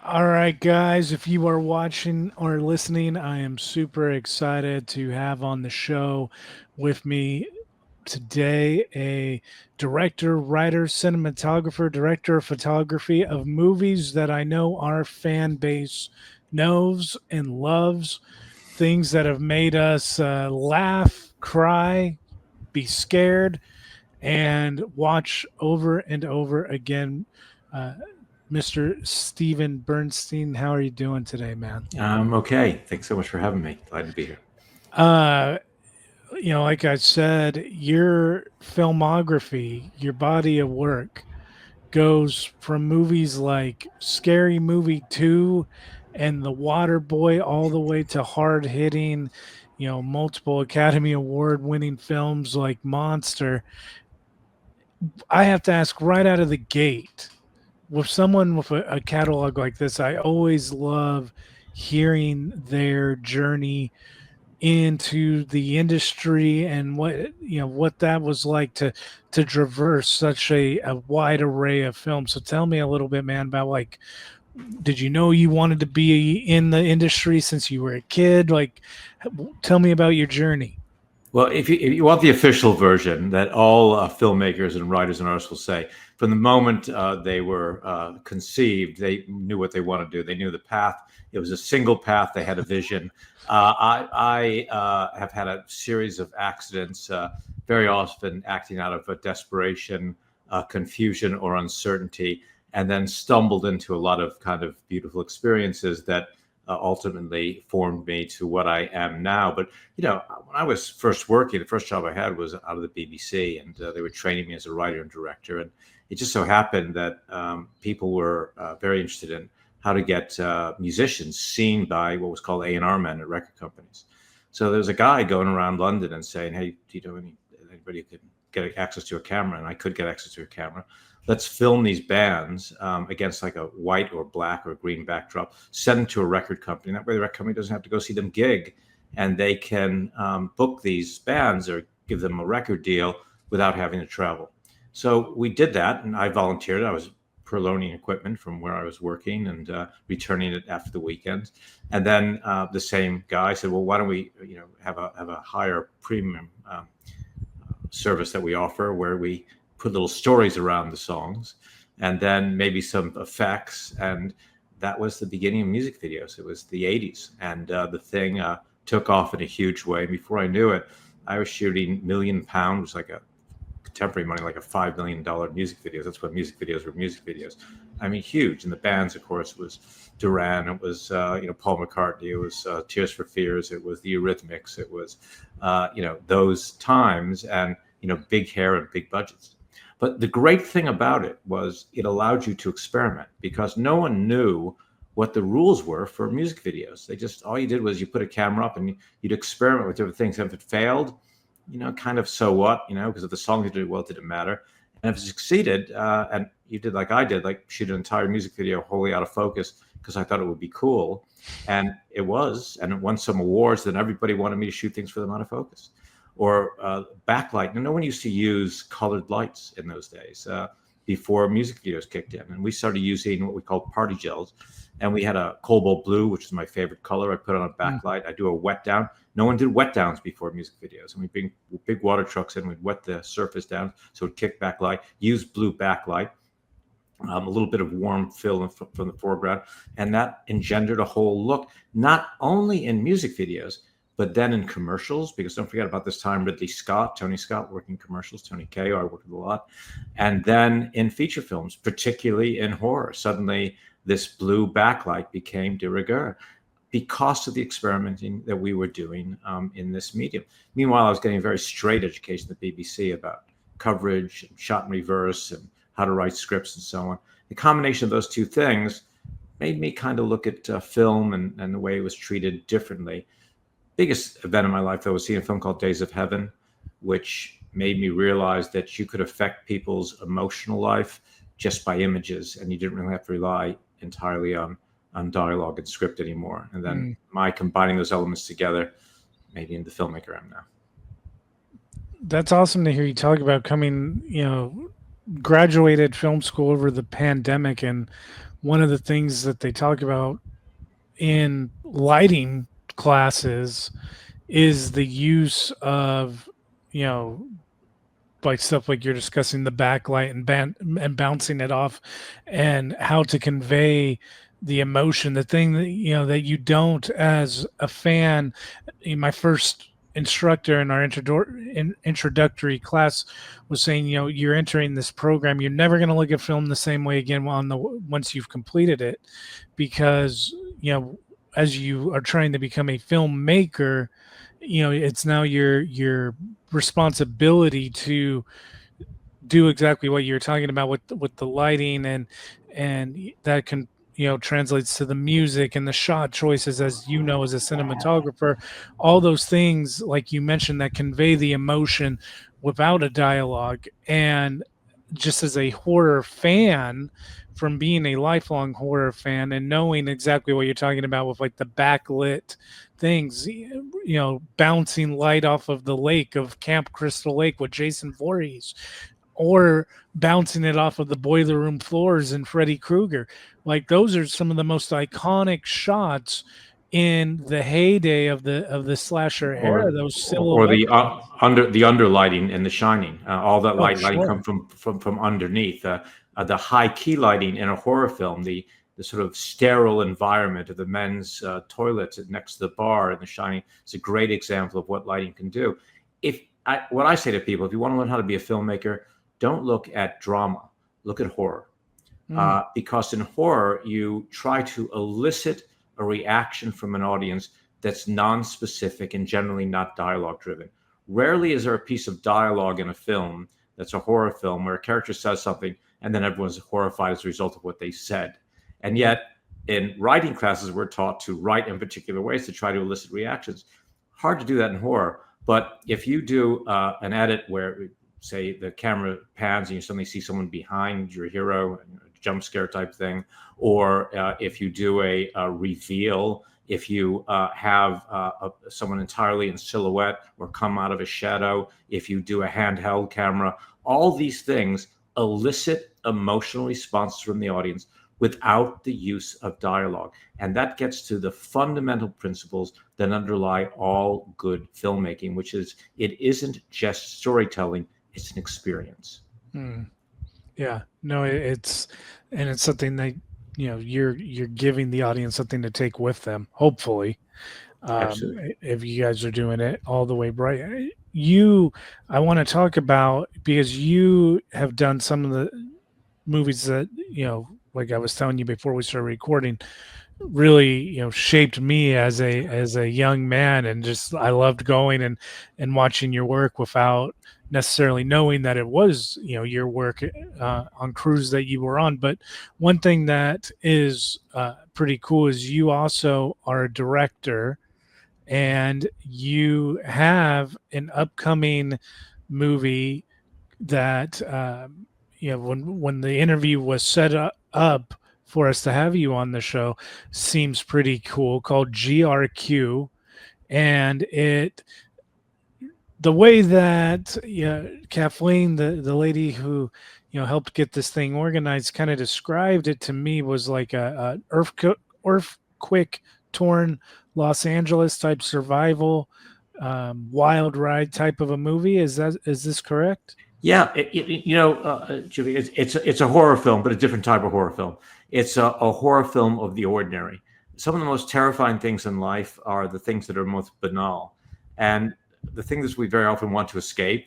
All right, guys, if you are watching or listening, I am super excited to have on the show with me today a director, writer, cinematographer, director of photography of movies that I know our fan base knows and loves, things that have made us laugh, cry, be scared, and watch over and over again. Uh, Mr. Steven Bernstein, how are you doing today, man? Okay. Thanks so much for having me. Glad to be here. Uh, like I said, your filmography, your body of work goes from movies like Scary Movie 2 and The Waterboy all the way to hard hitting, multiple Academy Award winning films like Monster. I have to ask right out of the gate, with someone with a catalog like this, I always love hearing their journey into the industry and what that was like to traverse such a wide array of films. So tell me a little bit, man, about like, did you know you wanted to be in the industry since you were a kid? Like, tell me about your journey. Well, if you want the official version that all filmmakers and writers and artists will say, from the moment they were conceived, they knew what they wanted to do. They knew the path. It was a single path. They had a vision. I have had a series of accidents, very often acting out of a desperation, confusion, or uncertainty, and then stumbled into a lot of kind of beautiful experiences that ultimately formed me to what I am now. But when I was first working, the first job I had was out of the BBC, and they were training me as a writer and director. And it just so happened that people were very interested in how to get musicians seen by what was called A&R men at record companies. So there was a guy going around London and saying, "Hey, do you know anybody who can get access to a camera?" And I could get access to a camera. Let's film these bands against like a white or black or green backdrop, send them to a record company. That way the record company doesn't have to go see them gig, and they can book these bands or give them a record deal without having to travel. So we did that, and I volunteered. I was purloining equipment from where I was working and returning it after the weekends. And then the same guy said, "Well, why don't we, have a higher premium service that we offer where we put little stories around the songs, and then maybe some effects." And that was the beginning of music videos. It was the 80s, and the thing took off in a huge way. Before I knew it, I was shooting £1,000,000, like a contemporary money, like a $5 million music videos. That's when music videos were music videos. I mean, huge. And the bands, of course, was Duran. It was Paul McCartney. It was Tears for Fears. It was the Eurythmics. It was those times, and big hair and big budgets. But the great thing about it was it allowed you to experiment, because no one knew what the rules were for music videos. They just, all you did was you put a camera up and you'd experiment with different things. If it failed, kind of so what, because if the song did well, it didn't matter. And if it succeeded, and you did like I did, like shoot an entire music video wholly out of focus because I thought it would be cool, and it was, and it won some awards, then everybody wanted me to shoot things for them out of focus. Or backlight. No one used to use colored lights in those days before music videos kicked in. And we started using what we called party gels. And we had a cobalt blue, which is my favorite color. I put on a backlight. I do a wet down. No one did wet downs before music videos. And we bring big water trucks in. We'd wet the surface down so it kick backlight, use blue backlight, a little bit of warm fill from the foreground. And that engendered a whole look, not only in music videos, but then in commercials, because don't forget about this time, Ridley Scott, Tony Scott working commercials, Tony Kaye, I worked with a lot. And then in feature films, particularly in horror, suddenly this blue backlight became de rigueur because of the experimenting that we were doing in this medium. Meanwhile, I was getting a very straight education at the BBC about coverage, and shot in reverse, and how to write scripts and so on. The combination of those two things made me kind of look at film and the way it was treated differently. Biggest event in my life, though, was seeing a film called Days of Heaven, which made me realize that you could affect people's emotional life just by images, and you didn't really have to rely entirely on dialogue and script anymore. And then my combining those elements together made me into the filmmaker I am now. That's awesome to hear you talk about coming, graduated film school over the pandemic, and one of the things that they talk about in lighting classes is the use of, you know, like stuff like you're discussing, the backlight and and bouncing it off, and how to convey the emotion, the thing that, that you don't as a fan. In my first instructor in our introductory class was saying, you're entering this program, you're never going to look at film the same way again once you've completed it, because as you are trying to become a filmmaker, it's now your responsibility to do exactly what you're talking about with the lighting, and that can, translates to the music and the shot choices, as as a cinematographer, all those things like you mentioned that convey the emotion without a dialogue. And just as a horror fan, from being a lifelong horror fan and knowing exactly what you're talking about with like the backlit things, bouncing light off of the lake of Camp Crystal Lake with Jason Voorhees, or bouncing it off of the boiler room floors in Freddy Krueger. Like, those are some of the most iconic shots in the heyday of the slasher era. or Those or silhouettes. the underlighting in The Shining, all that Oh, lighting sure. come from underneath. The high key lighting in a horror film, the sort of sterile environment of the men's toilets next to the bar in The Shining, is a great example of what lighting can do. What I say to people, if you want to learn how to be a filmmaker, don't look at drama, look at horror. Mm, Because in horror, you try to elicit a reaction from an audience that's non-specific and generally not dialogue driven. Rarely is there a piece of dialogue in a film that's a horror film where a character says something and then everyone's horrified as a result of what they said. And mm, yet, in writing classes, we're taught to write in particular ways to try to elicit reactions. Hard to do that in horror, but if you do an edit where, say, the camera pans and you suddenly see someone behind your hero, jump scare type thing, or if you do a reveal, if you have someone entirely in silhouette or come out of a shadow, if you do a handheld camera, all these things elicit emotional responses from the audience without the use of dialogue. And that gets to the fundamental principles that underlie all good filmmaking, which is it isn't just storytelling, it's an experience. mm. Yeah, no, it's something that, you're giving the audience something to take with them, hopefully. Absolutely. If you guys are doing it all the way right. You, I want to talk about, because you have done some of the movies that, like I was telling you before we started recording, really, shaped me as a young man. And just, I loved going and watching your work without necessarily knowing that it was, your work on crews that you were on. But one thing that is pretty cool is you also are a director, and you have an upcoming movie that, when the interview was set up for us to have you on the show, seems pretty cool, called GRQ. And the way that, Kathleen, the lady who, helped get this thing organized, kind of described it to me, was like a earthquake torn Los Angeles type survival, wild ride type of a movie. Is this correct? Yeah, Jimmy, it's a horror film, but a different type of horror film. It's a horror film of the ordinary. Some of the most terrifying things in life are the things that are most banal, and the things we very often want to escape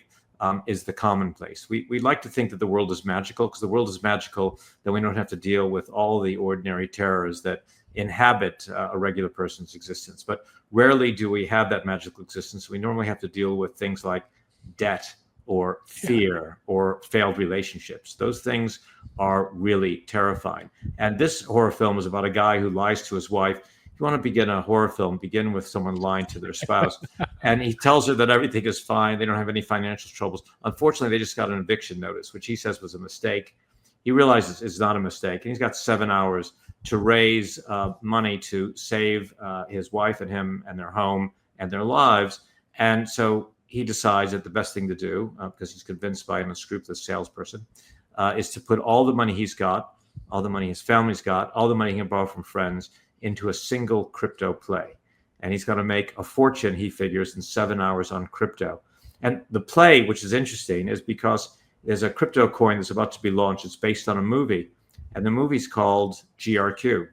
is the commonplace. We like to think that the world is magical, because the world is magical, then we don't have to deal with all the ordinary terrors that inhabit a regular person's existence. But rarely do we have that magical existence. We normally have to deal with things like debt or Yeah. fear or failed relationships. Those things are really terrifying. And this horror film is about a guy who lies to his wife. If you want to begin a horror film, begin with someone lying to their spouse. And he tells her that everything is fine. They don't have any financial troubles. Unfortunately, they just got an eviction notice, which he says was a mistake. He realizes it's not a mistake. And he's got 7 hours to raise money to save his wife and him and their home and their lives. And so he decides that the best thing to do, because he's convinced by an unscrupulous salesperson, is to put all the money he's got, all the money his family's got, all the money he can borrow from friends into a single crypto play. And he's going to make a fortune, he figures, in 7 hours on crypto. And the play, which is interesting, is because there's a crypto coin that's about to be launched. It's based on a movie. And the movie's called GRQ,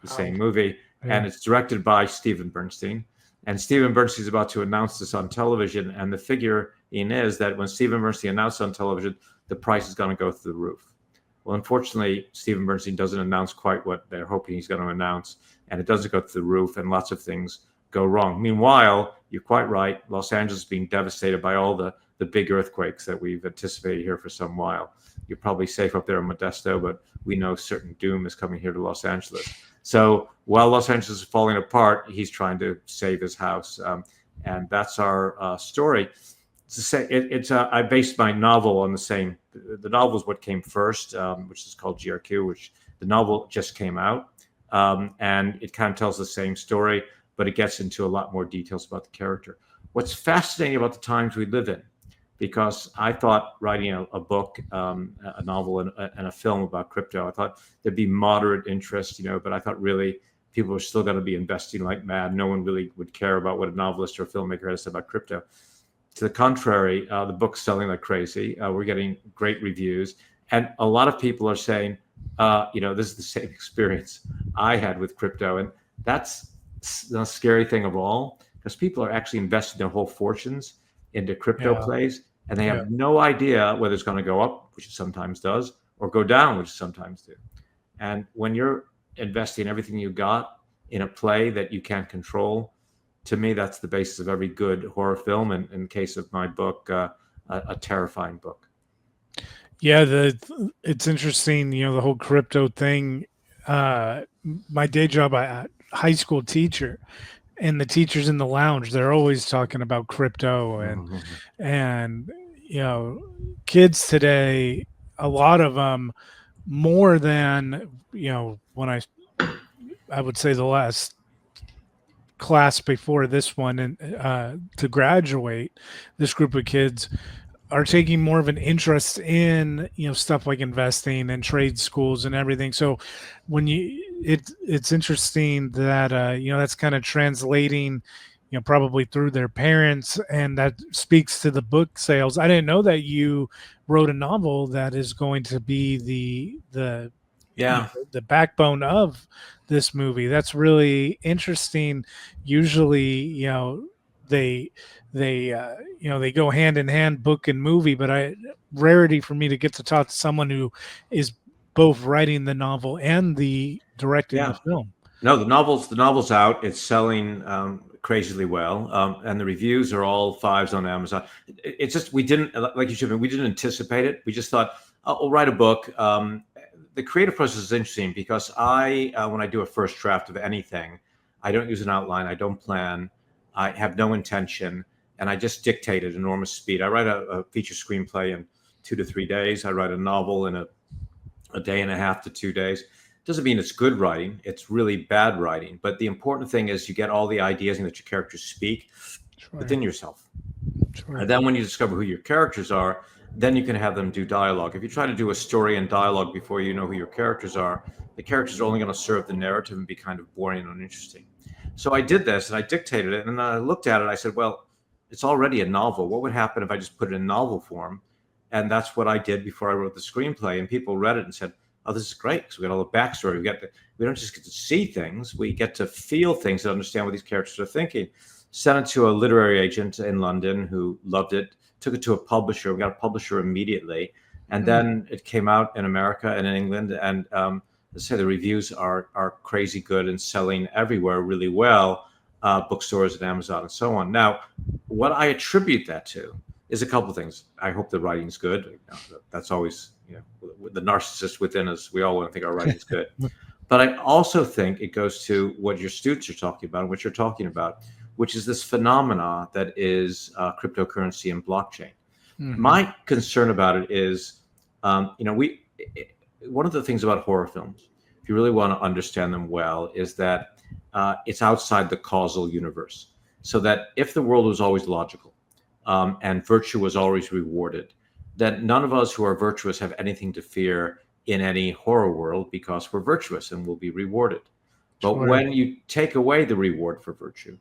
the same movie. Yeah. And it's directed by Steve Berntsien. And Steve Berntsien is about to announce this on television. And the figure is that when Steve Berntsien announced on television, the price is going to go through the roof. Well, unfortunately, Steve Berntsien doesn't announce quite what they're hoping he's going to announce, and it doesn't go through the roof, and lots of things go wrong. Meanwhile, you're quite right, Los Angeles is being devastated by all the big earthquakes that we've anticipated here for some while. You're probably safe up there in Modesto, but we know certain doom is coming here to Los Angeles. So while Los Angeles is falling apart, he's trying to save his house, and that's our story. I based my novel on the same. The novel is what came first, which is called GRQ, which the novel just came out, and it kind of tells the same story, but it gets into a lot more details about the character. What's fascinating about the times we live in, because I thought writing a book, a novel, and a film about crypto, I thought there'd be moderate interest, but I thought really people were still going to be investing like mad. No one really would care about what a novelist or a filmmaker had to say about crypto. To the contrary, the book's selling like crazy. We're getting great reviews. And a lot of people are saying, this is the same experience I had with crypto. And that's the scary thing of all, because people are actually investing their whole fortunes into crypto plays, and they have no idea whether it's going to go up, which it sometimes does, or go down, which it sometimes do. And when you're investing everything you got in a play that you can't control, to me, that's the basis of every good horror film. And in the case of my book, a terrifying book. Yeah, it's interesting, the whole crypto thing. My day job, I high school teacher, and the teachers in the lounge, they're always talking about crypto and kids today, a lot of them more than when I would say the last class before this one and to graduate, this group of kids are taking more of an interest in stuff like investing and trade schools and everything. So when it's interesting that that's kind of translating probably through their parents, and that speaks to the book sales. I didn't know that you wrote a novel that is going to be the backbone of this movie. That's really interesting. Usually they they go hand in hand, book and movie, but rarity for me to get to talk to someone who is both writing the novel and the directing the film. No, the novel's out. It's selling crazily well, and the reviews are all 5s on Amazon. It's just we didn't, like you said, we didn't anticipate it. We just thought, I'll write a book. The creative process is interesting because when I do a first draft of anything, I don't use an outline. I don't plan. I have no intention, and I just dictate at enormous speed. I write a feature screenplay in 2 to 3 days. I write a novel in a day and a half to 2 days. Doesn't mean it's good writing. It's really bad writing. But the important thing is you get all the ideas and that your characters speak within yourself. And then when you discover who your characters are, then you can have them do dialogue. If you try to do a story and dialogue before you know who your characters are, the characters are only going to serve the narrative and be kind of boring and uninteresting. So I did this and I dictated it, and I looked at it. I said, well, it's already a novel. What would happen if I just put it in novel form? And that's what I did before I wrote the screenplay. And people read it and said, oh, this is great because we got all the backstory. We don't just get to see things. We get to feel things and understand what these characters are thinking. Sent it to a literary agent in London who loved it. Took it to a publisher. We got a publisher immediately. And then it came out in America and in England. And let's say the reviews are crazy good and selling everywhere really well, bookstores and Amazon and so on. Now, what I attribute that to is a couple of things. I hope the writing's good. That's always, the narcissist within us. We all want to think our writing's good. But I also think it goes to what your students are talking about and what you're talking about, which is this phenomena that is cryptocurrency and blockchain. My concern about it is, one of the things about horror films, if you really want to understand them well, is that it's outside the causal universe. So that if the world was always logical and virtue was always rewarded, then none of us who are virtuous have anything to fear in any horror world because we're virtuous and will be rewarded. But Sure. when you take away the reward for virtue,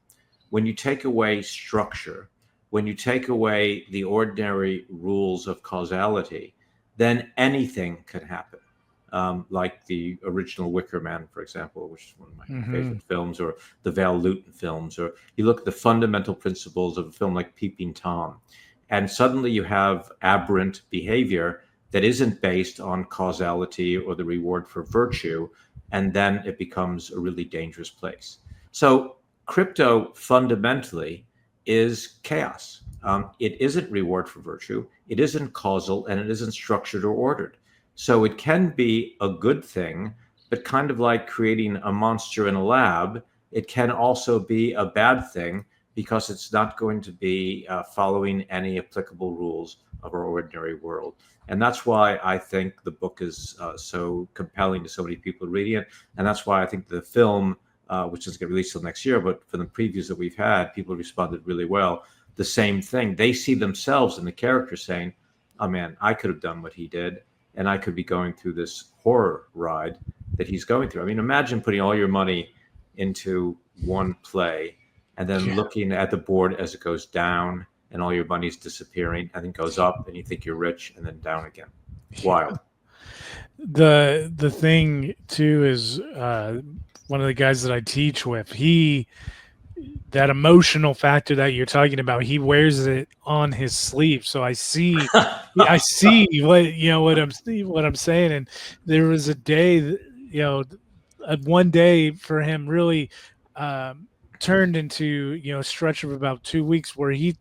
when you take away structure, when you take away the ordinary rules of causality, then anything can happen. Like the original Wicker Man, for example, which is one of my Hmm. favorite films, or the Val Lewton films, or you look at the fundamental principles of a film like Peeping Tom, and suddenly you have aberrant behavior that isn't based on causality or the reward for virtue, and then it becomes a really dangerous place. So crypto fundamentally is chaos. It isn't reward for virtue, it isn't causal, and it isn't structured or ordered. So it can be a good thing, but kind of like creating a monster in a lab, it can also be a bad thing because it's not going to be following any applicable rules of our ordinary world. And that's why I think the book is so compelling to so many people reading it. And that's why I think the film, which doesn't get released till next year, but for the previews that we've had, people responded really well. The same thing. They see themselves in the character saying, oh man, I could have done what he did. And I could be going through this horror ride that he's going through. I mean, imagine putting all your money into one play and then Yeah. looking at the board as it goes down and all your money's disappearing and then goes up and you think you're rich and then down again. Yeah. Wild. The thing too is one of the guys that I teach with, he that emotional factor that you're talking about, he wears it on his sleeve. So I see what what I'm saying. And there was a day that, one day for him really um, turned into a stretch of about 2 weeks where he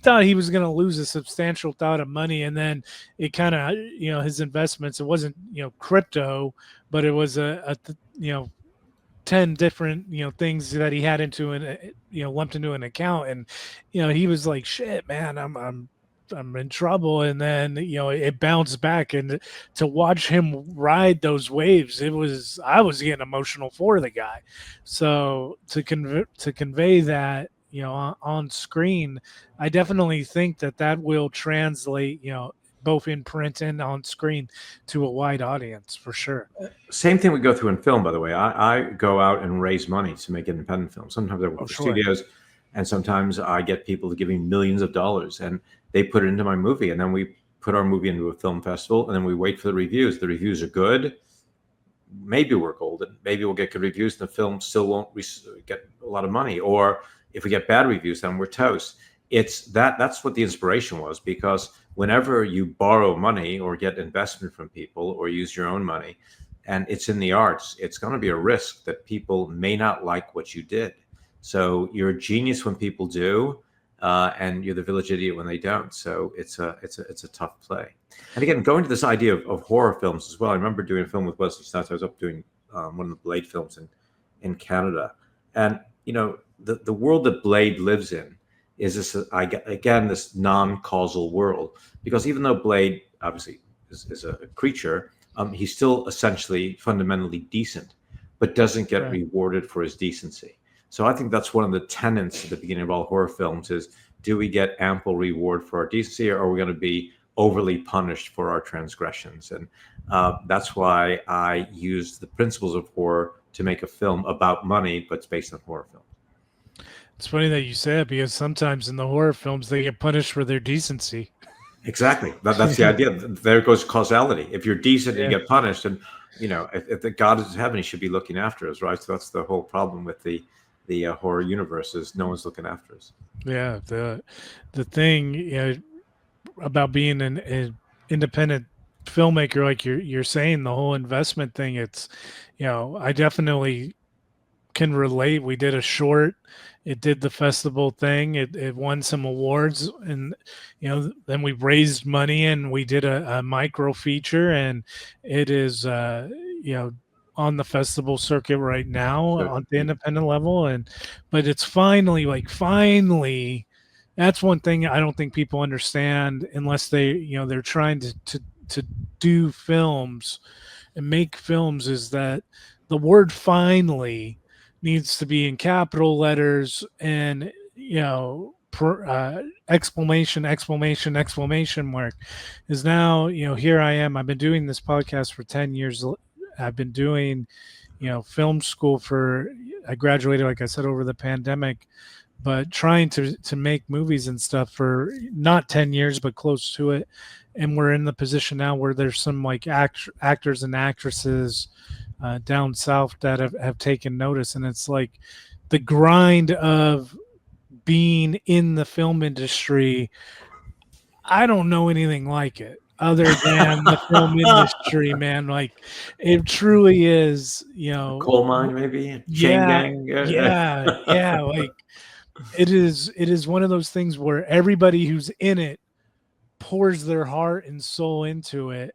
thought he was going to lose a substantial amount of money, and then it kind of his investments. It wasn't crypto, but it was a 10 different things that he had into an lumped into an account, and he was like, shit man, I'm in trouble. And then it bounced back, and to watch him ride those waves, I was getting emotional for the guy. So to convey that on screen, I definitely think that that will translate both in print and on screen to a wide audience for sure. Same thing we go through in film, by the way. I go out and raise money to make independent films. Sometimes I work Oh for sure. studios, and sometimes I get people to give me millions of dollars, and they put it into my movie, and then we put our movie into a film festival, and then we wait for the reviews. The reviews are good. Maybe we're golden. Maybe we'll get good reviews, and the film still won't get a lot of money. Or if we get bad reviews, then we're toast. It's that's what the inspiration was, because whenever you borrow money or get investment from people or use your own money, and it's in the arts, it's going to be a risk that people may not like what you did. So you're a genius when people do, and you're the village idiot when they don't. So it's a tough play. And again, going to this idea of horror films as well. I remember doing a film with Wesley Snipes. I was up doing one of the Blade films in Canada, and the world that Blade lives in is this again this non-causal world, because even though Blade obviously is a creature, he's still essentially fundamentally decent, but doesn't get Right. rewarded for his decency. So I think that's one of the tenets at the beginning of all horror films is, do we get ample reward for our decency, or are we going to be overly punished for our transgressions? And that's why I use the principles of horror to make a film about money, but it's based on horror film. It's funny that you say it because sometimes in the horror films they get punished for their decency. Exactly. That's the idea. There goes causality. If you're decent and Yeah, you get punished, and if the God is in heaven, he should be looking after us, right? So that's the whole problem with the horror universe, is no one's looking after us. yeah. The thing about being an independent filmmaker, like you're saying, the whole investment thing. It's I definitely can relate. We did a short. It did the festival thing. It won some awards, and then we raised money and we did a micro feature, and it is you know on the festival circuit right now Good. on the independent level. And but it's finally, finally, that's one thing I don't think people understand unless they're trying to do films and make films, is that the word finally needs to be in capital letters, and exclamation mark, is now, here I am. I've been doing this podcast for 10 years. I've been doing, film school I graduated, like I said, over the pandemic, but trying to make movies and stuff for not 10 years but close to it. And we're in the position now where there's some like actors and actresses down south that have taken notice, and it's like the grind of being in the film industry. I don't know anything like it other than the film industry, man. Like, it truly is, A coal mine, maybe a chain yeah, gang. yeah. Like, it is one of those things where everybody who's in it pours their heart and soul into it,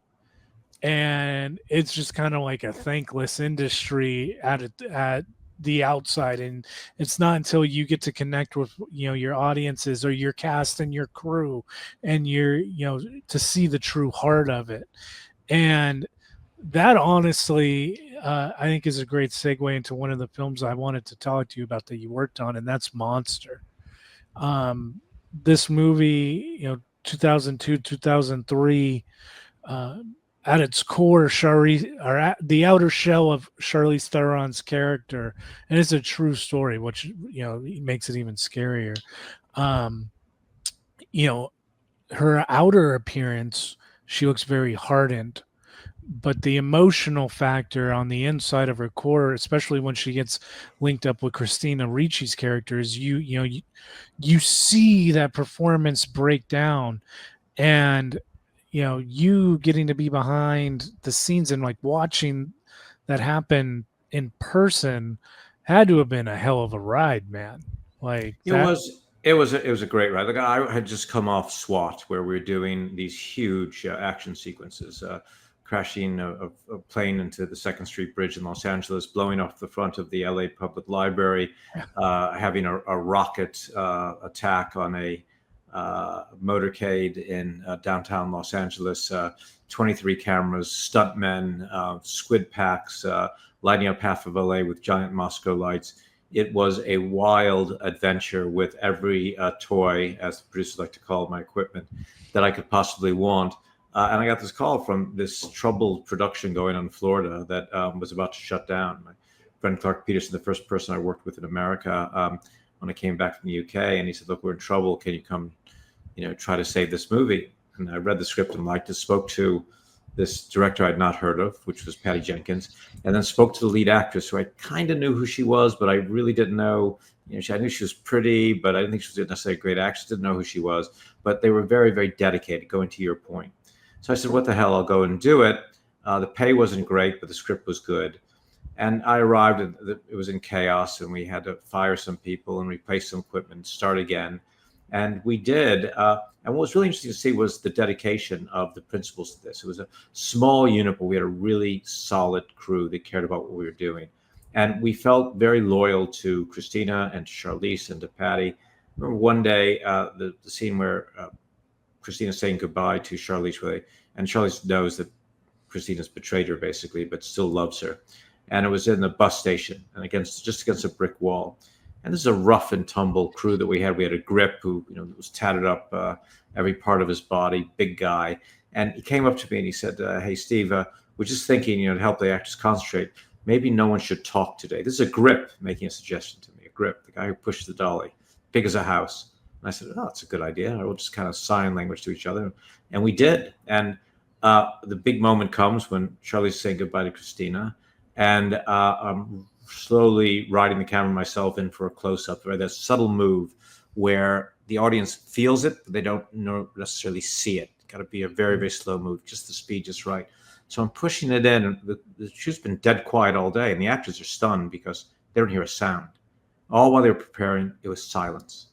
and it's just kind of like a thankless industry at the outside. And it's not until you get to connect with your audiences or your cast and your crew, and to see the true heart of it. And that, honestly, I think is a great segue into one of the films I wanted to talk to you about that you worked on, and that's Monster. This movie, 2002, 2003, uh, at its core, the outer shell of Charlize Theron's character, and it's a true story, which makes it even scarier. Um, you know, her outer appearance, she looks very hardened, but the emotional factor on the inside of her core, especially when she gets linked up with Christina Ricci's character, is you see that performance break down. And you getting to be behind the scenes and like watching that happen in person had to have been a hell of a ride, man. Like It that. was it was a great ride. Like I had just come off SWAT, where we were doing these huge action sequences, crashing a plane into the Second Street Bridge in Los Angeles, blowing off the front of the LA Public Library, having a rocket attack on a motorcade in downtown Los Angeles. 23 cameras, stuntmen, squid packs, lighting up half of LA with giant Moscow lights. It was a wild adventure with every toy, as the producers like to call my equipment, that I could possibly want. And I got this call from this troubled production going on in Florida that was about to shut down. My friend Clark Peterson, the first person I worked with in America, when I came back from the UK, and he said, "Look, we're in trouble. Can you come, try to save this movie?" And I read the script and liked it. Spoke to this director I'd not heard of, which was Patty Jenkins, and then spoke to the lead actress, who I kind of knew who she was, but I really didn't know. I knew she was pretty, but I didn't think she was necessarily a great actress. Didn't know who she was, but they were very, very dedicated. Going to your point, so I said, "What the hell? I'll go and do it." The pay wasn't great, but the script was good. And I arrived, and it was in chaos, and we had to fire some people and replace some equipment, start again. And we did. And what was really interesting to see was the dedication of the principals to this. It was a small unit, but we had a really solid crew that cared about what we were doing. And we felt very loyal to Christina and to Charlize and to Patty. I remember one day, the scene where Christina's saying goodbye to Charlize, and Charlize knows that Christina's betrayed her, basically, but still loves her. And it was in the bus station, and just against a brick wall. And this is a rough and tumble crew that we had. We had a grip who, was tatted up every part of his body, big guy. And he came up to me and he said, "Hey, Steve, we're just thinking, to help the actors concentrate, maybe no one should talk today." This is a grip making a suggestion to me, a grip, the guy who pushed the dolly, big as a house. And I said, "Oh, that's a good idea. We'll just kind of sign language to each other." And we did. And the big moment comes when Charlie's saying goodbye to Christina. And I'm slowly riding the camera myself in for a close-up, right? That subtle move where the audience feels it, but they don't necessarily see it. Got to be a very, very slow move, just the speed just right. So I'm pushing it in, and the shoot's been dead quiet all day, and the actors are stunned because they don't hear a sound. All while they were preparing, it was silence.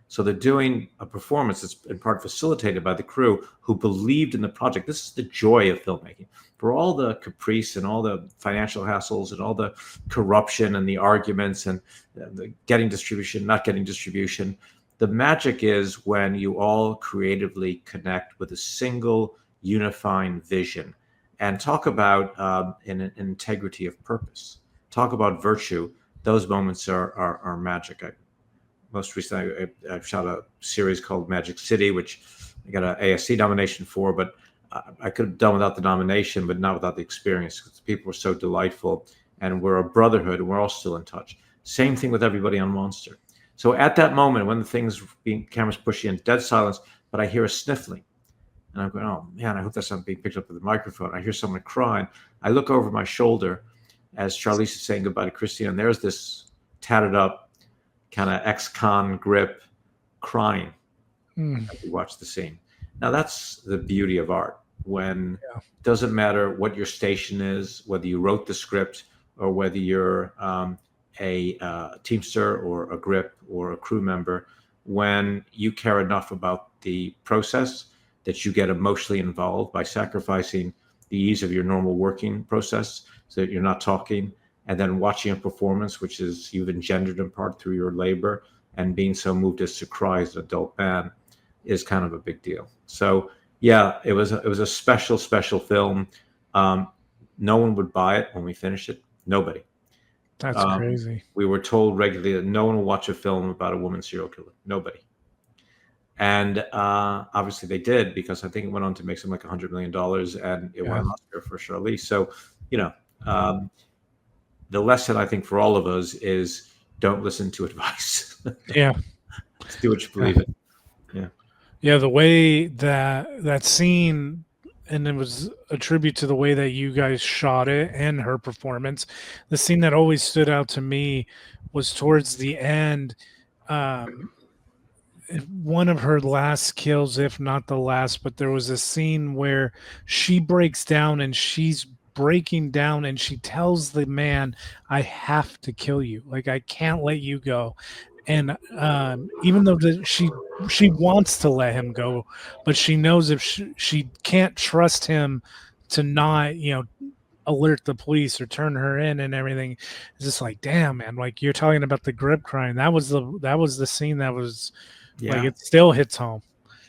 So they're doing a performance that's in part facilitated by the crew who believed in the project. This is the joy of filmmaking. For all the caprice and all the financial hassles and all the corruption and the arguments and the getting distribution, not getting distribution, the magic is when you all creatively connect with a single unifying vision and talk about an integrity of purpose. Talk about virtue. Those moments are magic. most recently, I've shot a series called Magic City, which I got an ASC nomination for, but I could have done without the nomination, but not without the experience, because the people were so delightful, and we're a brotherhood, and we're all still in touch. Same thing with everybody on Monster. So at that moment, when the thing's being cameras pushing in, dead silence, but I hear a sniffling. And I'm going, oh man, I hope that's not being picked up with the microphone. I hear someone crying. I look over my shoulder as Charlize is saying goodbye to Christina, and there's this tatted up kind of ex-con grip crying as we watch the scene. Now that's the beauty of art, when it doesn't matter what your station is, whether you wrote the script or whether you're a teamster or a grip or a crew member, when you care enough about the process that you get emotionally involved by sacrificing the ease of your normal working process so that you're not talking, and then watching a performance, which is you've engendered in part through your labor, and being so moved as to cry as an adult man is kind of a big deal. So yeah, it was a special film. No one would buy it when we finished it. Nobody. That's crazy. We were told regularly that no one will watch a film about a woman serial killer. Nobody. And obviously they did, because I think it went on to make something like $100 million, and it won an Oscar for Charlize. So, the lesson I think for all of us is don't listen to advice. Yeah. Just do what you believe in. Yeah. Yeah, the way that scene, and it was a tribute to the way that you guys shot it and her performance. The scene that always stood out to me was towards the end. One of her last kills, if not the last, but there was a scene where she breaks down, and she's breaking down, and she tells the man, I have to kill you. Like, I can't let you go. And even though she wants to let him go, but she knows if she can't trust him to not, alert the police or turn her in and everything. It's just like, damn, man, like you're talking about the grip crime. That was the scene that was like, it still hits home.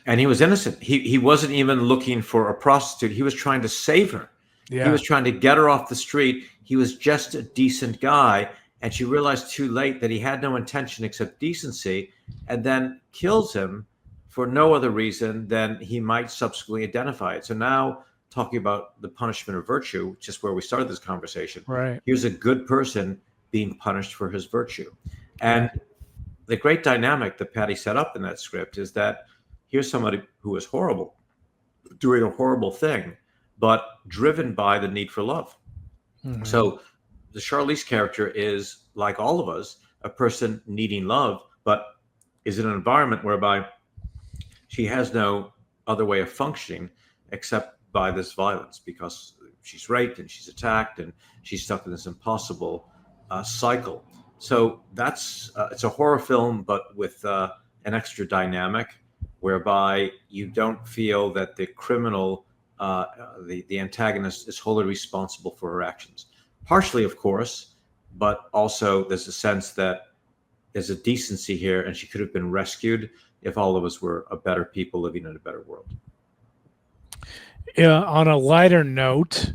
And he was innocent. He wasn't even looking for a prostitute. He was trying to save her. Yeah. He was trying to get her off the street. He was just a decent guy. And she realized too late that he had no intention except decency, and then kills him for no other reason than he might subsequently identify it. So now, talking about the punishment of virtue, which is where we started this conversation. Right. Here's a good person being punished for his virtue. And the great dynamic that Patty set up in that script is that here's somebody who is horrible, doing a horrible thing, but driven by the need for love. Mm-hmm. So the Charlize character is, like all of us, a person needing love, but is in an environment whereby she has no other way of functioning except by this violence, because she's raped and she's attacked and she's stuck in this impossible cycle. So that's it's a horror film, but with an extra dynamic, whereby you don't feel that the criminal, the antagonist, is wholly responsible for her actions. Partially, of course, but also there's a sense that there's a decency here, and she could have been rescued if all of us were a better people living in a better world. Yeah, on a lighter note,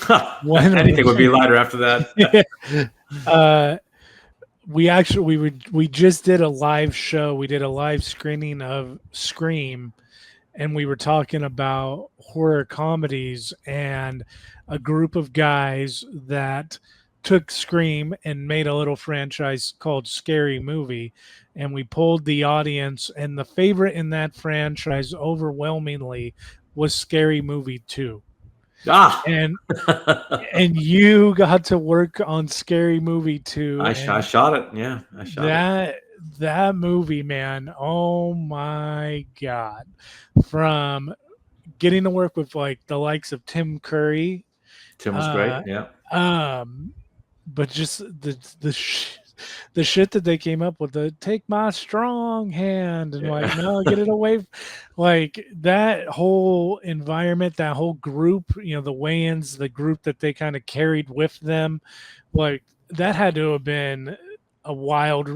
anything would be lighter after that. We just did a live show. We did a live screening of Scream, and we were talking about horror comedies, and a group of guys that took Scream and made a little franchise called Scary Movie. And we polled the audience, and the favorite in that franchise overwhelmingly was Scary Movie 2. And you got to work on Scary Movie 2. I shot it. Yeah, I shot it. That movie, man, oh my God. From getting to work with like the likes of Tim Curry. Tim was great, yeah. But just the shit that they came up with, the take my strong hand and like, no, get it away. Like that whole environment, that whole group, the Wayans, the group that they kind of carried with them, like that had to have been a wild,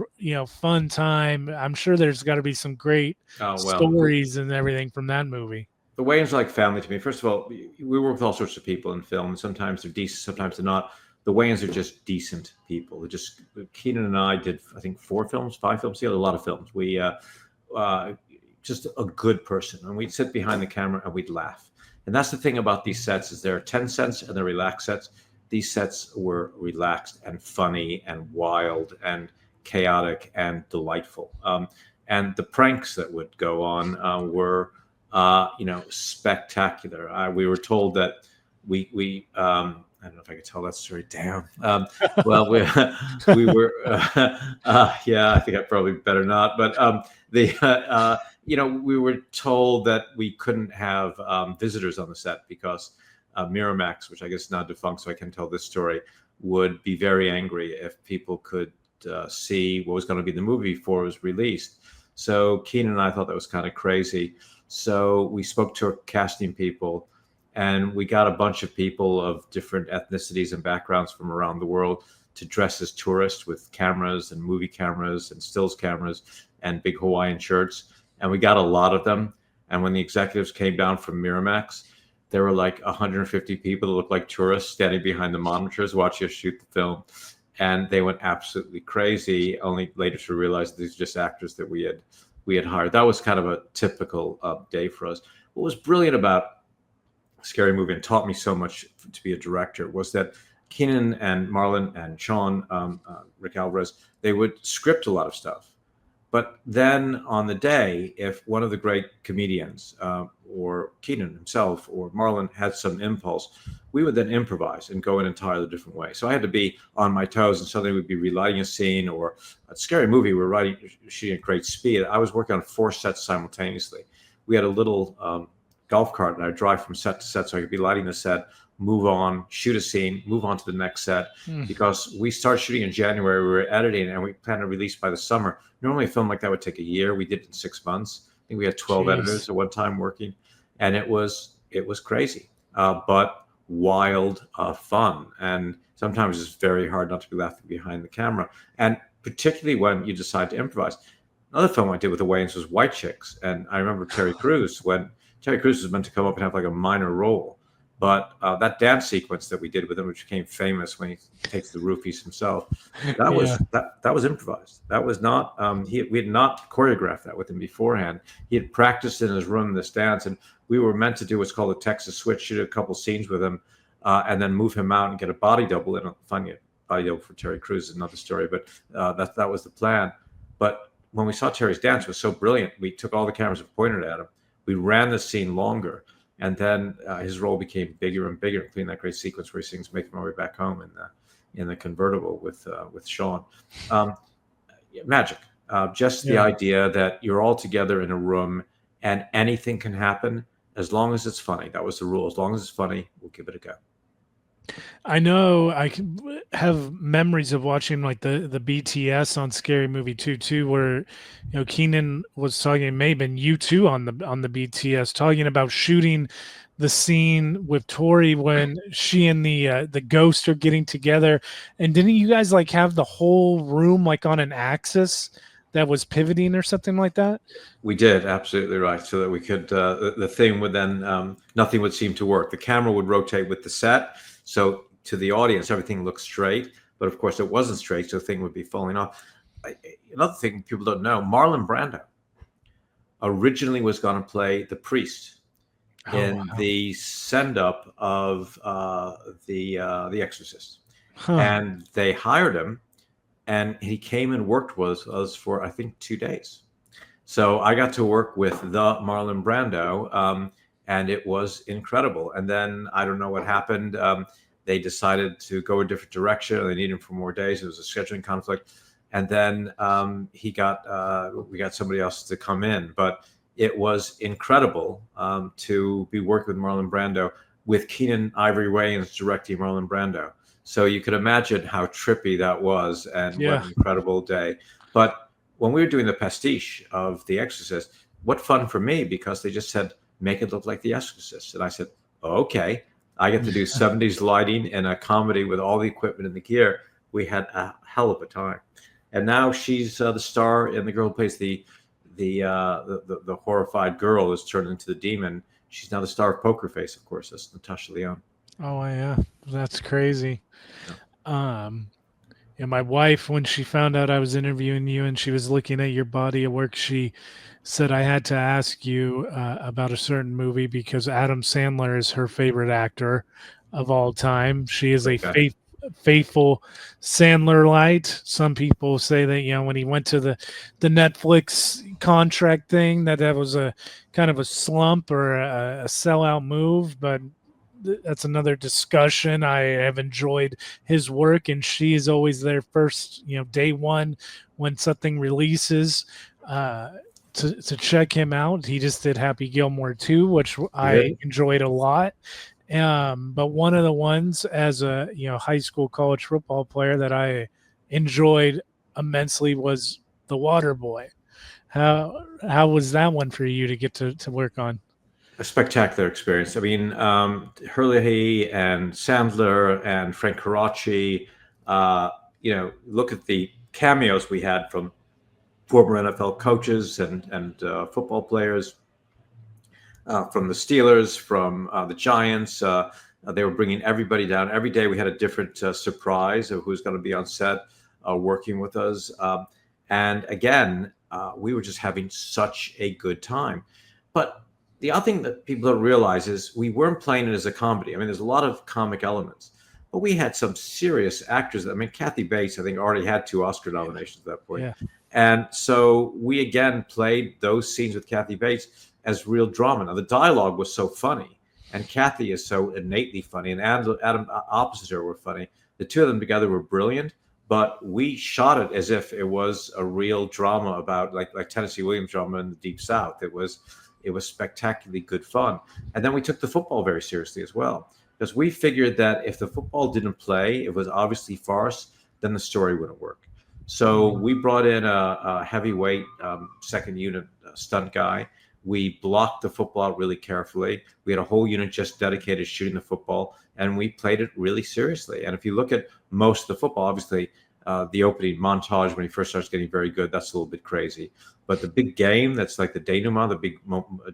fun time. I'm sure there's got to be some great stories and everything from that movie. The Wayans are like family to me. First of all, we work with all sorts of people in film. Sometimes they're decent, sometimes they're not. the Wayans are just decent people. They're just Keenan and I did, I think, 4 films, 5 films together, a lot of films. We just a good person, and we'd sit behind the camera and we'd laugh. And that's the thing about these sets is there are tense sets and they're relaxed sets. These sets were relaxed and funny and wild and chaotic and delightful. And the pranks that would go on were, spectacular. We were told that we I don't know if I could tell that story. Damn. Well, we were, yeah, I think I probably better not. But we were told that we couldn't have visitors on the set because Miramax, which I guess is now defunct, so I can tell this story, would be very angry if people could see what was going to be the movie before it was released. So Keenan and I thought that was kind of crazy. So we spoke to our casting people, and we got a bunch of people of different ethnicities and backgrounds from around the world to dress as tourists with cameras and movie cameras and stills cameras and big Hawaiian shirts. And we got a lot of them. And when the executives came down from Miramax, there were like 150 people that looked like tourists standing behind the monitors watching us shoot the film. And they went absolutely crazy, only later to realize these are just actors that we had hired. That was kind of a typical day for us. What was brilliant about Scary Movie and taught me so much to be a director was that Keenan and Marlon and Sean, Rick Alvarez, they would script a lot of stuff. But then on the day, if one of the great comedians or Keenan himself or Marlon had some impulse, we would then improvise and go in an entirely different way. So I had to be on my toes, and suddenly we'd be relighting a scene or a Scary Movie. We were shooting at great speed. I was working on 4 sets simultaneously. We had a little golf cart, and I'd drive from set to set so I could be lighting the set, move on, shoot a scene, move on to the next set. Because we started shooting in January, we were editing, and we planned to release by the summer. Normally a film like that would take a year. We did it in 6 months. I think we had 12 editors at one time working, and it was crazy, but wild fun. And sometimes it's very hard not to be laughing behind the camera, and particularly when you decide to improvise. Another film I did with the Wayans was White Chicks, and I remember Terry Crews when Terry Crews was meant to come up and have like a minor role. But that dance sequence that we did with him, which became famous when he takes the roofies himself, that was improvised. That was not we had not choreographed that with him beforehand. He had practiced in his room this dance, and we were meant to do what's called a Texas switch, shoot a couple scenes with him, and then move him out and get a body double. And funny, a body double for Terry Crews is another story, but that was the plan. But when we saw Terry's dance, it was so brilliant. We took all the cameras and pointed at him. We ran the scene longer, and then his role became bigger and bigger, including that great sequence where he sings "Making My Way Back Home" in the convertible with Sean. Magic, just the idea that you're all together in a room and anything can happen as long as it's funny. That was the rule. As long as it's funny, we'll give it a go. I know I can have memories of watching like the BTS on Scary Movie 2 too, where Keenan was talking, maybe you too on the BTS, talking about shooting the scene with Tori when she and the ghost are getting together. And didn't you guys like have the whole room like on an axis that was pivoting or something like that? We did, absolutely right. So that we could the thing would then nothing would seem to work. The camera would rotate with the set. So to the audience, everything looks straight, but of course it wasn't straight, so the thing would be falling off. Another thing people don't know, Marlon Brando originally was going to play the priest in the send-up of the Exorcist. And they hired him, and he came and worked with us for, I think, 2 days. So I got to work with the Marlon Brando, and it was incredible. And then I don't know what happened. They decided to go a different direction. They needed him for more days. It was a scheduling conflict. And then we got somebody else to come in. But it was incredible to be working with Marlon Brando, with Keenan Ivory Wayans directing Marlon Brando. So you could imagine how trippy that was, and what an incredible day. But when we were doing the pastiche of The Exorcist, what fun for me, because they just said, make it look like The Exorcist. And I said, okay, I get to do 70s lighting in a comedy with all the equipment and the gear. We had a hell of a time. And now she's the star, and the girl who plays the horrified girl is turned into the demon. She's now the star of Poker Face, of course. That's Natasha Lyonne. Oh, yeah. That's crazy. Um, And my wife, when she found out I was interviewing you and she was looking at your body of work, she said I had to ask you about a certain movie because Adam Sandler is her favorite actor of all time. She is a Okay. faithful Sandler light. Some people say that when he went to the Netflix contract thing, that was a kind of a slump or a sellout move, but that's another discussion. I have enjoyed his work, and she is always there first, day one when something releases, uh, to check him out. He just did Happy Gilmore 2, which You I did? enjoyed a lot. But one of the ones as a high school college football player that I enjoyed immensely was The Waterboy. How was that one for you to get to work on? A spectacular experience. I mean, Hurley and Sandler and Frank Karachi. Uh, look at the cameos we had from former NFL coaches and football players, from the Steelers, from the Giants. They were bringing everybody down. Every day we had a different surprise of who's going to be on set working with us. And again, we were just having such a good time. But the other thing that people don't realize is we weren't playing it as a comedy. I mean, there's a lot of comic elements, but we had some serious actors. I mean, Kathy Bates, I think, already had 2 Oscar nominations at that point. Yeah. And so we again played those scenes with Kathy Bates as real drama. Now the dialogue was so funny, and Kathy is so innately funny, and Adam opposite her were funny. The two of them together were brilliant. But we shot it as if it was a real drama about like Tennessee Williams drama in the Deep South. It was spectacularly good fun, and then we took the football very seriously as well because we figured that if the football didn't play, it was obviously farce. Then the story wouldn't work. So Mhm. we brought in a heavyweight second unit stunt guy. We blocked the football out really carefully. We had a whole unit just dedicated to shooting the football, and we played it really seriously. And if you look at most of the football, obviously, the opening montage when he first starts getting very good, that's a little bit crazy. But the big game, that's like the denouement, the big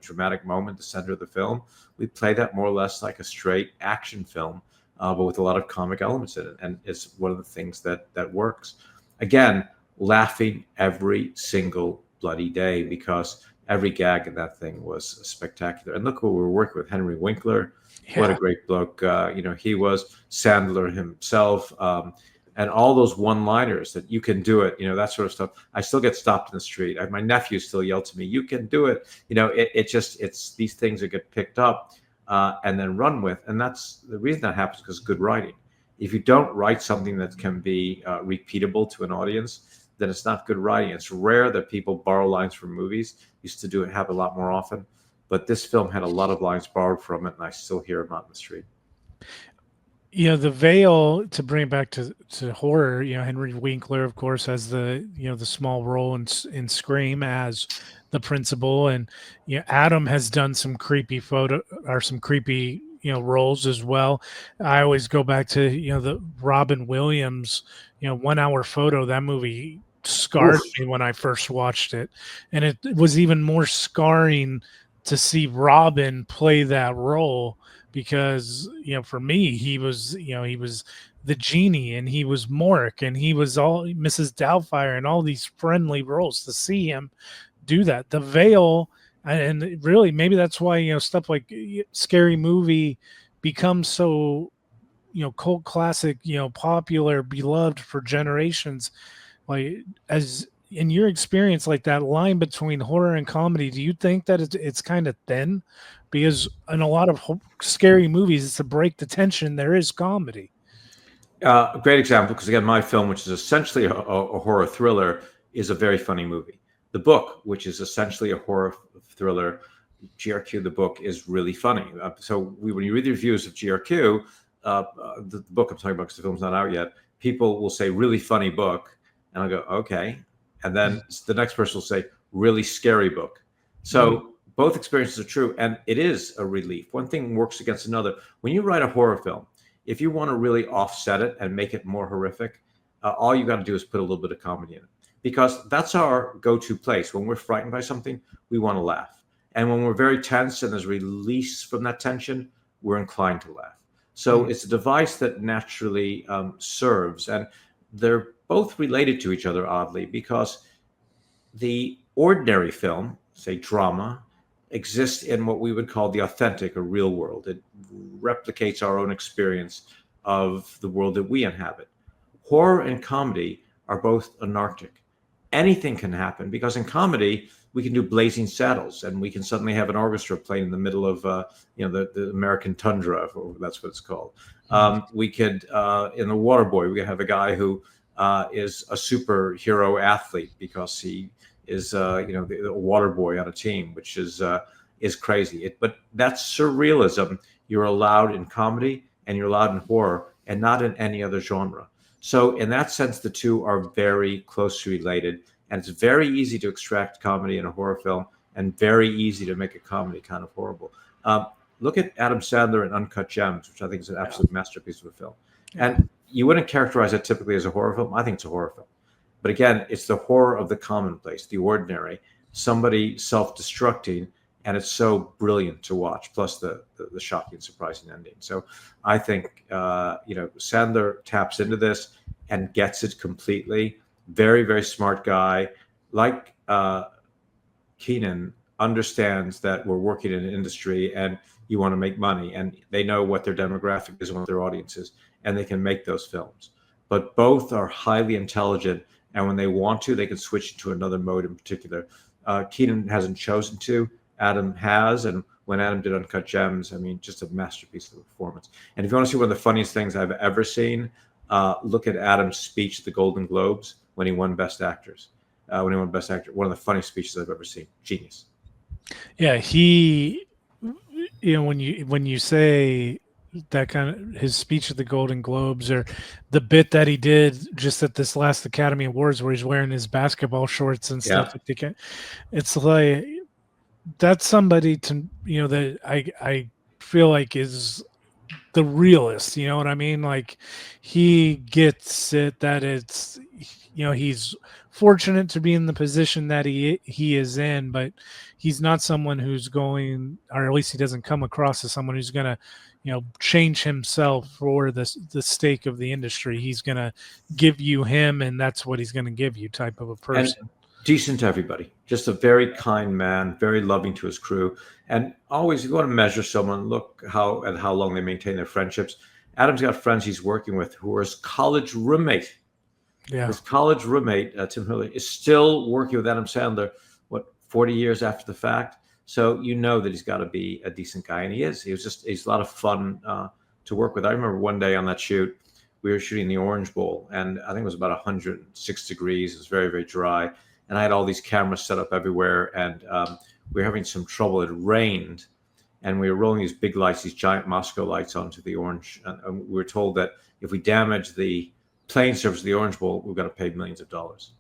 dramatic moment, the center of the film, we play that more or less like a straight action film, but with a lot of comic elements in it. And it's one of the things that works. Again, laughing every single bloody day because every gag in that thing was spectacular. And look who we were working with, Henry Winkler. What a Yeah. great bloke. He was Sandler himself. And all those one-liners that you can do it, that sort of stuff. I still get stopped in the street. My nephew still yelled to me, "You can do it!" It's these things that get picked up and then run with, and that's the reason that happens because good writing. If you don't write something that can be repeatable to an audience, then it's not good writing. It's rare that people borrow lines from movies. Used to do it, have a lot more often, but this film had a lot of lines borrowed from it, and I still hear them out in the street. The veil, to bring it back to horror. Henry Winkler, of course, has the small role in Scream as the principal, and Adam has done some creepy photo or some creepy roles as well. I always go back to the Robin Williams 1 hour photo. That movie scarred Oof. me when I first watched it, and it was even more scarring to see Robin play that role because for me he was the genie, and he was Mork, and he was all Mrs. Doubtfire, and all these friendly roles. To see him do that, the veil, and really maybe that's why stuff like Scary Movie becomes so cult classic, popular, beloved for generations. Like, as in your experience, like that line between horror and comedy, do you think that it's kind of thin? Because in a lot of scary movies, to break the tension, there is comedy. A great example, because again, my film, which is essentially a horror thriller, is a very funny movie. The book, which is essentially a horror thriller, GRQ, the book, is really funny. When you read the reviews of GRQ, the book I'm talking about, because the film's not out yet, people will say really funny book, and I'll go okay, and then the next person will say really scary book. Mhm. So both experiences are true, and it is a relief. One thing works against another. When you write a horror film, if you want to really offset it and make it more horrific, all you got to do is put a little bit of comedy in it, because that's our go-to place. When we're frightened by something, we want to laugh, and when we're very tense and there's release from that tension, we're inclined to laugh. So it's a device that naturally serves, and they're both related to each other oddly because the ordinary film, say drama, exists in what we would call the authentic or real world. It replicates our own experience of the world that we inhabit. Horror and comedy are both anarchic. Anything can happen because in comedy we can do Blazing Saddles and we can suddenly have an orchestra playing in the middle of the American tundra, or that's what it's called. We could in the Waterboy we could have a guy who is a superhero athlete because he is the water boy on a team, which is crazy. But that's surrealism. You're allowed in comedy and you're allowed in horror, and not in any other genre. So in that sense, the two are very closely related, and it's very easy to extract comedy in a horror film, and very easy to make a comedy kind of horrible. Look at Adam Sandler in Uncut Gems, which I think is an absolute masterpiece of a film. And you wouldn't characterize it typically as a horror film. I think it's a horror film. But again, it's the horror of the commonplace, the ordinary, somebody self-destructing, and it's so brilliant to watch. Plus the shocking, surprising ending. So I think Sandler taps into this and gets it completely. Very, very smart guy. Like Keenan understands that we're working in an industry and you want to make money, and they know what their demographic is and what their audience is, and they can make those films. But both are highly intelligent, and when they want to, they can switch into another mode in particular. Keenan hasn't chosen to. Adam has, and when Adam did Uncut Gems, I mean, just a masterpiece of a performance. And if you want to see one of the funniest things I've ever seen, look at Adam's speech at the Golden Globes when he won Best Actors. When he won Best Actor, one of the funniest speeches I've ever seen. Genius. Yeah, he, when you say that kind of his speech at the Golden Globes, or the bit that he did just at this last Academy Awards where he's wearing his basketball shorts and stuff, it's like that's somebody that I feel like is the realist, you know what I mean? Like he gets it that it's he's fortunate to be in the position that he is in, but he's not someone who's going, or at least he doesn't come across as someone who's going to change himself for the stake of the industry. He's going to give you him, and that's what he's going to give you, type of a person. And decent to everybody, just a very kind man, very loving to his crew. And always, if you want to measure someone, look how long they maintain their friendships. Adam's got friends he's working with who are his college roommate. Yeah. His college roommate, Tim Hurley, is still working with Adam Sandler, 40 years after the fact? So you know that he's got to be a decent guy, and he is. He's a lot of fun to work with. I remember one day on that shoot, we were shooting the Orange Bowl, and I think it was about 106 degrees. It was very, very dry. And I had all these cameras set up everywhere, and we were having some trouble. It rained, and we were rolling these big lights, these giant Moscow lights onto the Orange. And we were told that if we damage the playing surface of the Orange Bowl, we've got to pay millions of dollars.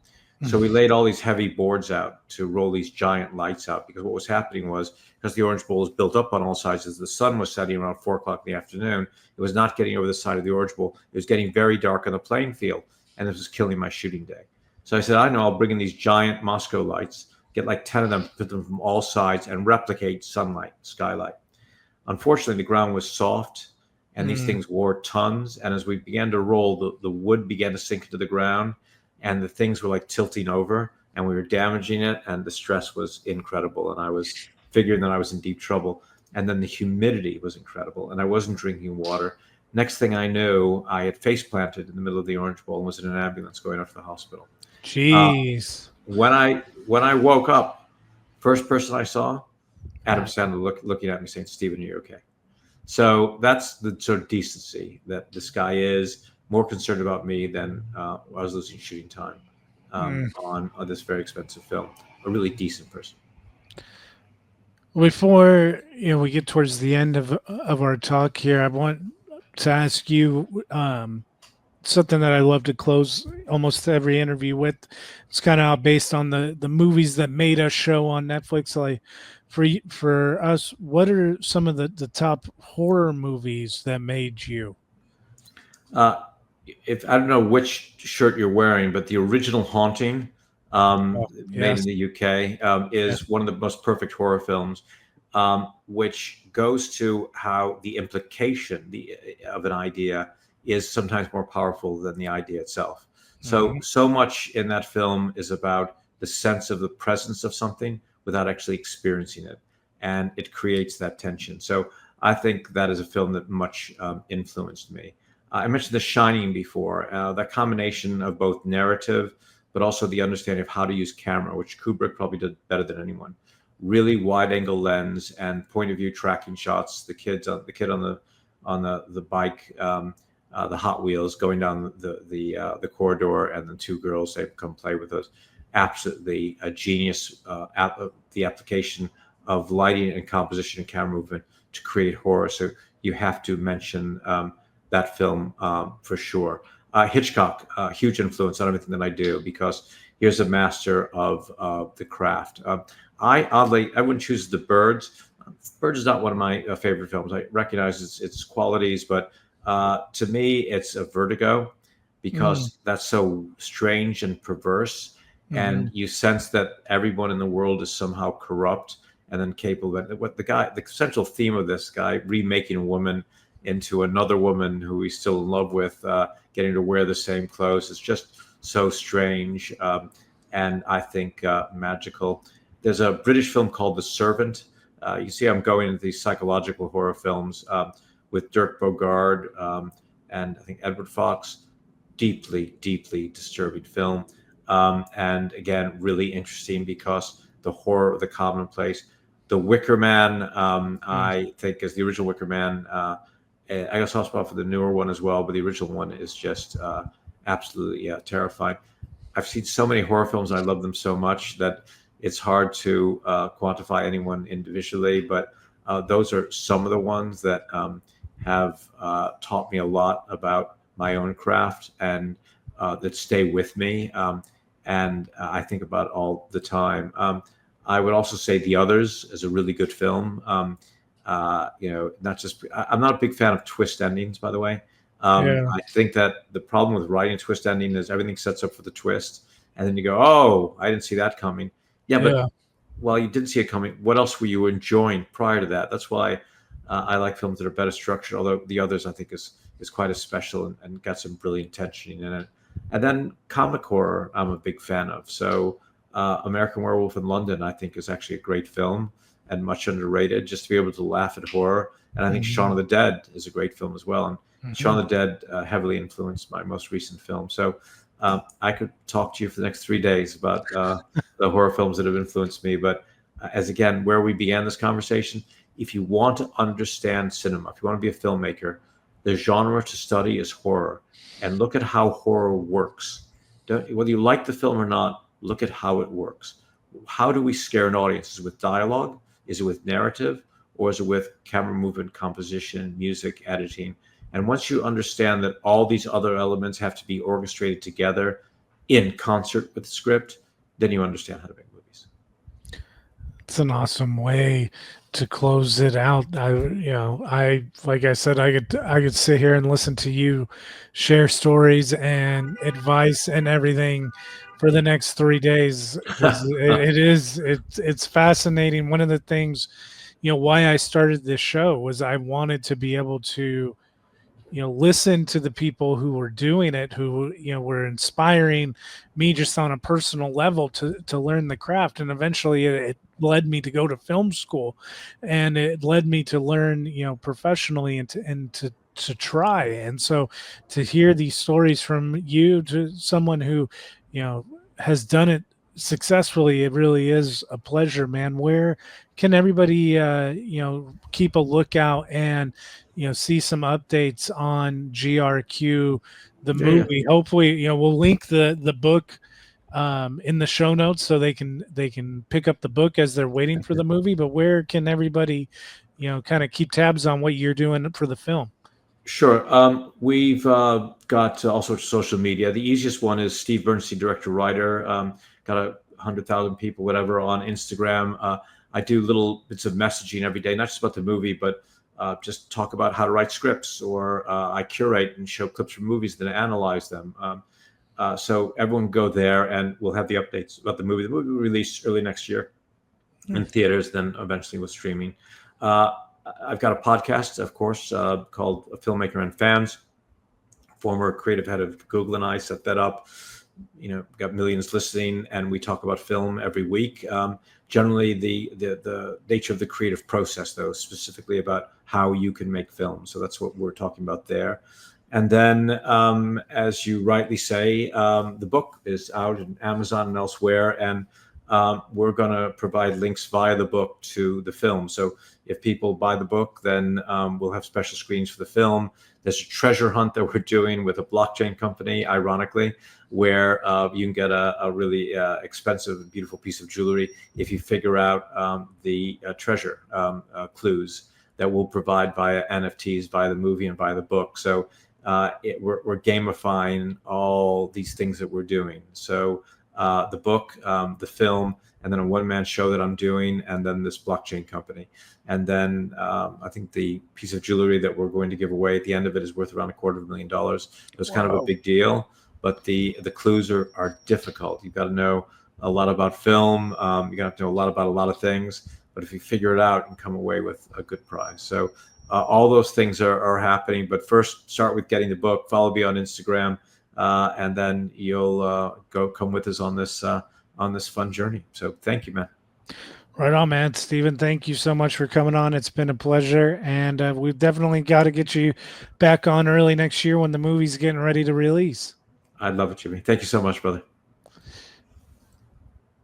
So we laid all these heavy boards out to roll these giant lights out, because what was happening was, because the Orange Bowl was built up on all sides, as the sun was setting around 4 o'clock in the afternoon, it was not getting over the side of the Orange Bowl. It was getting very dark on the playing field, and this was killing my shooting day. So I said, I know, I'll bring in these giant Moscow lights, get like 10 of them, put them from all sides, and replicate sunlight, skylight. Unfortunately, the ground was soft, and these things wore tons. And as we began to roll, the wood began to sink into the ground, and the things were like tilting over, and we were damaging it, and the stress was incredible. And I was figuring that I was in deep trouble. And then the humidity was incredible, and I wasn't drinking water. Next thing I knew, I had face planted in the middle of the Orange Bowl and was in an ambulance going off to the hospital. Jeez. When I woke up, first person I saw, Adam Sandler looking at me saying, "Steven, are you okay?" So that's the sort of decency that this guy is. More concerned about me than I was losing shooting time on this very expensive film. A really decent person. Before we get towards the end of our talk here, I want to ask you something that I love to close almost every interview with. It's kind of based on the movies that made us show on Netflix. Like for us, what are some of the top horror movies that made you? If I don't know which shirt you're wearing, but the original Haunting, made in the UK, is one of the most perfect horror films. which goes to how the implication of an idea is sometimes more powerful than the idea itself. Hmm. So much in that film is about the sense of the presence of something without actually experiencing it, and it creates that tension. So I think that is a film that much influenced me. I mentioned The Shining before. That combination of both narrative, but also the understanding of how to use camera, which Kubrick probably did better than anyone. Really wide angle lens and point of view tracking shots. The kid on the bike, the Hot Wheels going down the corridor, and the two girls they come play with us. Absolutely a genius. The application of lighting and composition and camera movement to create horror. So you have to mention that film for sure. Hitchcock, huge influence on everything that I do because here's a master of the craft. I wouldn't choose The Birds. Birds is not one of my favorite films. I recognize its qualities, but to me, it's a Vertigo Mm. because that's so strange and perverse, Hmm. and you sense that everyone in the world is somehow corrupt and then capable. What the central theme of this guy remaking a woman into another woman who he's still in love with, getting to wear the same clothes. It's just so strange, and I think magical. There's a British film called The Servant. You see, I'm going into these psychological horror films with Dirk Bogarde and I think Edward Fox. Deeply, deeply disturbing film. And again, really interesting because the horror of the commonplace. The Wicker Man, I think, is the original Wicker Man. I guess I'll spot for the newer one as well, but the original one is just absolutely terrifying. I've seen so many horror films and I love them so much that it's hard to quantify anyone individually. But those are some of the ones that have taught me a lot about my own craft and that stay with me. And I think about all the time. I would also say The Others is a really good film. Not just, I'm not a big fan of twist endings, by the way. Yeah. I think that the problem with writing a twist ending is everything sets up for the twist, and then you go, "Oh, I didn't see that coming." Yeah, but Yeah. well, you didn't see it coming. What else were you enjoying prior to that? That's why I like films that are better structured. Although The Others, I think, is quite as special and got some brilliant tension in it. And then comic horror, I'm a big fan of. So American Werewolf in London, I think, is actually a great film and much underrated. Just to be able to laugh at horror, and I think Shaun Hmm. of the Dead is a great film as well. And Hmm. Shaun of the Dead heavily influenced my most recent film. So I could talk to you for the next 3 days about the horror films that have influenced me. But as again, where we began this conversation, if you want to understand cinema, if you want to be a filmmaker, the genre to study is horror, and look at how horror works. Whether you like the film or not, look at how it works. How do we scare an audience? Is it with dialogue? Is it with narrative? Or is it with camera movement, composition, music, editing? And once you understand that all these other elements have to be orchestrated together in concert with the script, then you understand how to make movies. It's an awesome way to close it out. I like I said, I could sit here and listen to you share stories and advice and everything for the next 3 days because it's fascinating. One of the things, why I started this show was I wanted to be able to listen to the people who were doing it, who were inspiring me just on a personal level to learn the craft. And eventually it led me to go to film school, and it led me to learn professionally and to try. And so to hear these stories from you, to someone who has done it successfully, it really is a pleasure, man. Where can everybody keep a lookout and see some updates on GRQ, the Yeah, yeah. movie? Hopefully, we'll link the book in the show notes so they can pick up the book as they're waiting for the movie. But where can everybody kind of keep tabs on what you're doing for the film? Sure. We've got all sorts of social media. The easiest one is Steve Berntsien, director writer. Got 100,000 people, whatever, on Instagram. I do little bits of messaging every day, not just about the movie, but just talk about how to write scripts, or I curate and show clips from movies, then analyze them. So everyone go there, and we'll have the updates about the movie. The movie will release early next year. in theaters, then eventually with streaming. Uh, I've got a podcast, of course, called Filmmaker and Fans. Former creative head of Google and I set that up. Got millions listening, and we talk about film every week. Generally, the nature of the creative process, though, specifically about how you can make film. So that's what we're talking about there. And then, as you rightly say, the book is out in Amazon and elsewhere, and we're going to provide links via the book to the film. So if people buy the book, then we'll have special screens for the film. There's a treasure hunt that we're doing with a blockchain company, ironically, where you can get a really expensive, beautiful piece of jewelry if you figure out the treasure clues that we'll provide via NFTs, via the movie, and via the book. So we're gamifying all these things that we're doing. So the book, the film, and then a one-man show that I'm doing, and then this blockchain company. And then I think the piece of jewelry that we're going to give away at the end of it is worth around $250,000. It was kind of a big deal, but the clues are difficult. You've got to know a lot about film. You got to know a lot about a lot of things. But if you figure it out, you can come away with a good prize. So all those things are happening. But first, start with getting the book. Follow me on Instagram, and then you'll come with us on this fun journey. So thank you, man. Right on, man. Stephen, thank you so much for coming on. It's been a pleasure. And we've definitely got to get you back on early next year when the movie's getting ready to release. I'd love it, Jimmy. Thank you so much, brother.